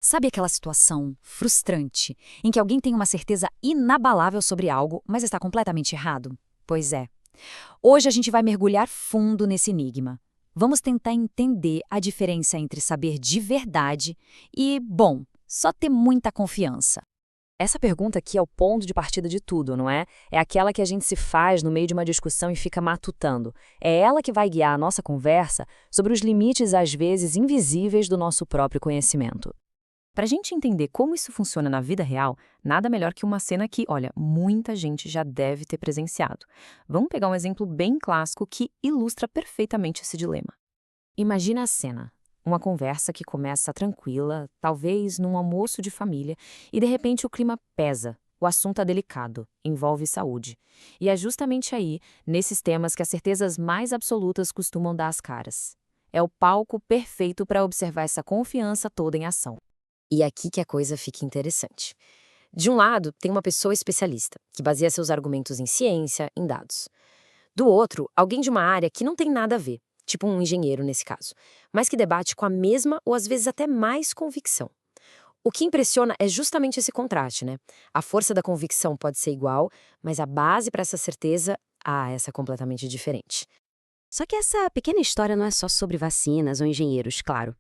Sabe aquela situação frustrante em que alguém tem uma certeza inabalável sobre algo, mas está completamente errado? Pois é. Hoje a gente vai mergulhar fundo nesse enigma. Vamos tentar entender a diferença entre saber de verdade e, bom, só ter muita confiança. Essa pergunta aqui é o ponto de partida de tudo, não é? É aquela que a gente se faz no meio de uma discussão e fica matutando. É ela que vai guiar a nossa conversa sobre os limites, às vezes, invisíveis do nosso próprio conhecimento. Para a gente entender como isso funciona na vida real, nada melhor que uma cena que, olha, muita gente já deve ter presenciado. Vamos pegar um exemplo bem clássico que ilustra perfeitamente esse dilema. Imagina a cena. Uma conversa que começa tranquila, talvez num almoço de família, e de repente o clima pesa. O assunto é delicado, envolve saúde. E é justamente aí, nesses temas, que as certezas mais absolutas costumam dar as caras. É o palco perfeito para observar essa confiança toda em ação. E é aqui que a coisa fica interessante. De um lado, tem uma pessoa especialista, que baseia seus argumentos em ciência, em dados. Do outro, alguém de uma área que não tem nada a ver, tipo um engenheiro nesse caso, mas que debate com a mesma ou às vezes até mais convicção. O que impressiona é justamente esse contraste, né? A força da convicção pode ser igual, mas a base para essa certeza, essa é completamente diferente. Só que essa pequena história não é só sobre vacinas ou engenheiros, claro.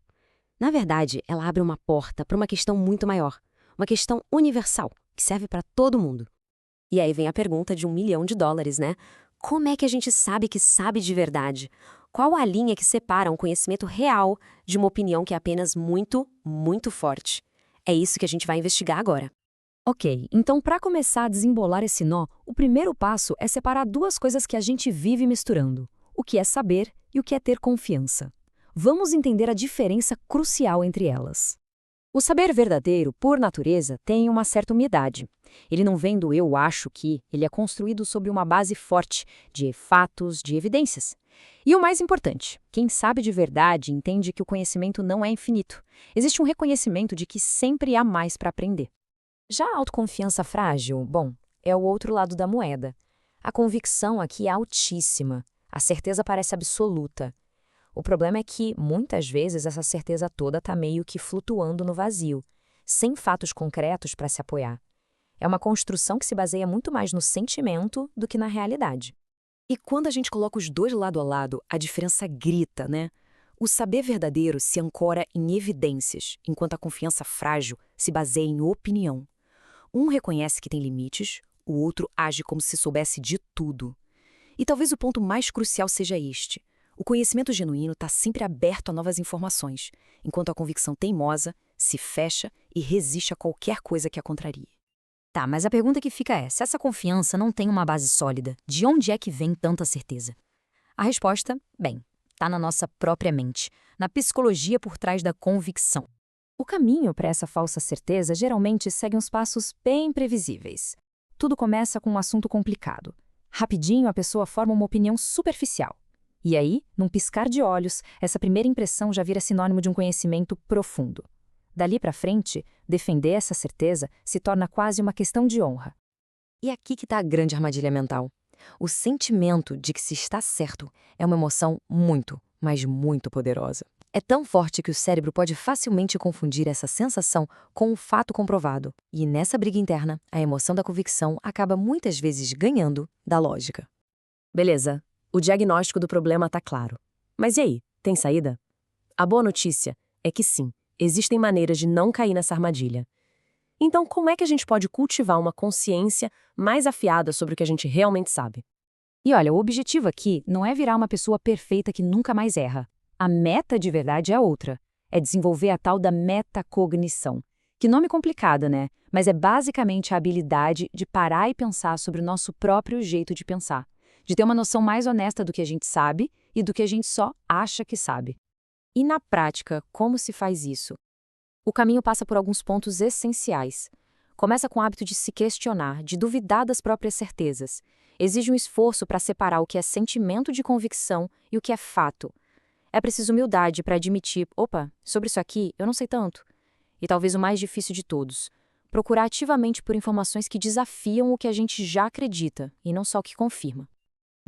Na verdade, ela abre uma porta para uma questão muito maior, uma questão universal, que serve para todo mundo. E aí vem a pergunta de US$ 1 milhão, né? Como é que a gente sabe de verdade? Qual a linha que separa um conhecimento real de uma opinião que é apenas muito, muito forte? É isso que a gente vai investigar agora. Ok, então para começar a desembolar esse nó, o primeiro passo é separar duas coisas que a gente vive misturando: o que é saber e o que é ter confiança. Vamos entender a diferença crucial entre elas. O saber verdadeiro, por natureza, tem uma certa umidade. Ele não vem do eu acho que, ele é construído sobre uma base forte de fatos, de evidências. E o mais importante, quem sabe de verdade entende que o conhecimento não é infinito. Existe um reconhecimento de que sempre há mais para aprender. Já a autoconfiança frágil, bom, é o outro lado da moeda. A convicção aqui é altíssima, a certeza parece absoluta. O problema é que, muitas vezes, essa certeza toda está meio que flutuando no vazio, sem fatos concretos para se apoiar. É uma construção que se baseia muito mais no sentimento do que na realidade. E quando a gente coloca os dois lado a lado, a diferença grita, né? O saber verdadeiro se ancora em evidências, enquanto a confiança frágil se baseia em opinião. Um reconhece que tem limites, o outro age como se soubesse de tudo. E talvez o ponto mais crucial seja este. O conhecimento genuíno está sempre aberto a novas informações, enquanto a convicção teimosa se fecha e resiste a qualquer coisa que a contrarie. Tá, mas a pergunta que fica é: se essa confiança não tem uma base sólida, de onde é que vem tanta certeza? A resposta, bem, está na nossa própria mente, na psicologia por trás da convicção. O caminho para essa falsa certeza geralmente segue uns passos bem previsíveis. Tudo começa com um assunto complicado. Rapidinho, a pessoa forma uma opinião superficial. E aí, num piscar de olhos, essa primeira impressão já vira sinônimo de um conhecimento profundo. Dali para frente, defender essa certeza se torna quase uma questão de honra. E aqui que está a grande armadilha mental. O sentimento de que se está certo é uma emoção muito, mas muito poderosa. É tão forte que o cérebro pode facilmente confundir essa sensação com um fato comprovado. E nessa briga interna, a emoção da convicção acaba muitas vezes ganhando da lógica. Beleza, o diagnóstico do problema está claro. Mas e aí, tem saída? A boa notícia é que sim, existem maneiras de não cair nessa armadilha. Então, como é que a gente pode cultivar uma consciência mais afiada sobre o que a gente realmente sabe? E olha, o objetivo aqui não é virar uma pessoa perfeita que nunca mais erra. A meta de verdade é outra. É desenvolver a tal da metacognição. Que nome complicado, né? Mas é basicamente a habilidade de parar e pensar sobre o nosso próprio jeito de pensar. De ter uma noção mais honesta do que a gente sabe e do que a gente só acha que sabe. E na prática, como se faz isso? O caminho passa por alguns pontos essenciais. Começa com o hábito de se questionar, de duvidar das próprias certezas. Exige um esforço para separar o que é sentimento de convicção e o que é fato. É preciso humildade para admitir, opa, sobre isso aqui eu não sei tanto. E talvez o mais difícil de todos, procurar ativamente por informações que desafiam o que a gente já acredita e não só o que confirma.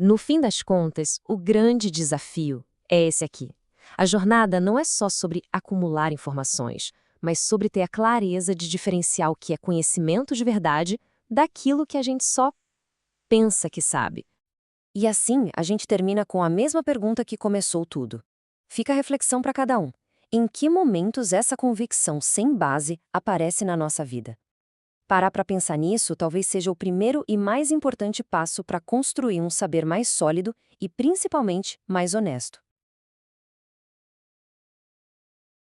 No fim das contas, o grande desafio é esse aqui. A jornada não é só sobre acumular informações, mas sobre ter a clareza de diferenciar o que é conhecimento de verdade daquilo que a gente só pensa que sabe. E assim, a gente termina com a mesma pergunta que começou tudo. Fica a reflexão para cada um. Em que momentos essa convicção sem base aparece na nossa vida? Parar para pensar nisso talvez seja o primeiro e mais importante passo para construir um saber mais sólido e, principalmente, mais honesto.